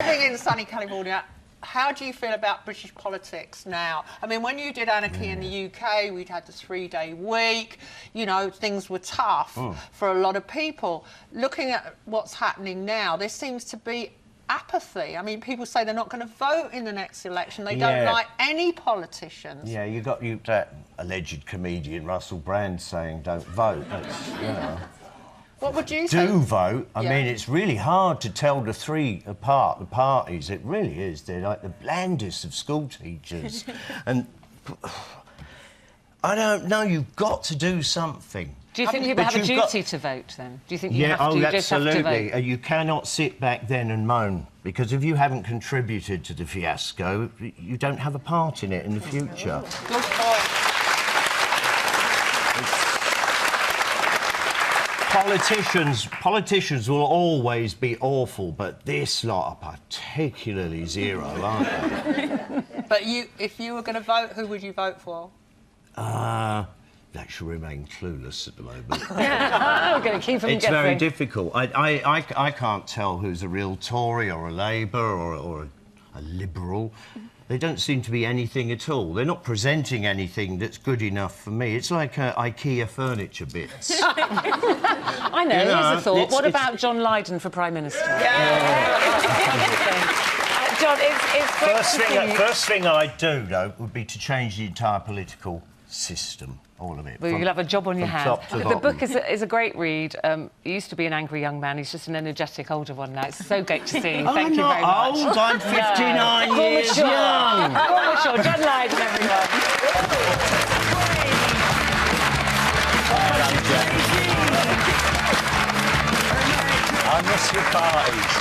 Living in sunny California, how do you feel about British politics now? I mean, when you did Anarchy in the UK, we'd had the 3-day week. You know, things were tough for a lot of people. Looking at what's happening now, there seems to be apathy. I mean, people say they're not going to vote in the next election. They don't like any politicians. Yeah, you got that alleged comedian Russell Brand saying don't vote. That's, you know. What would you say? Do vote. I mean, it's really hard to tell the three apart, the parties. It really is. They're like the blandest of school teachers. And I don't know, you've got to do something. Do you think people have a duty to vote, then? Do you think you have to, just have to vote? Absolutely. You cannot sit back then and moan, because if you haven't contributed to the fiasco, you don't have a part in it in the future. Good point. Politicians will always be awful, but this lot are particularly zero, aren't they? But if you were going to vote, who would you vote for? That should remain clueless at the moment. We're going to keep them guessing. It's very difficult. I can't tell who's a real Tory or a Labour or a Liberal. They don't seem to be anything at all. They're not presenting anything that's good enough for me. It's like IKEA furniture bits. I know, here's a thought. What about John Lydon for Prime Minister? John, it's great to see you. First thing I'd do, though, would be to change the entire political system, all of it. Well, you'll have a job on your hands. The book is a great read. He used to be an angry young man. He's just an energetic older one now. It's so great to see you. Thank you very much. I'm not old. I'm 59 years young. Sure. John Lydon, everyone. I miss your parties.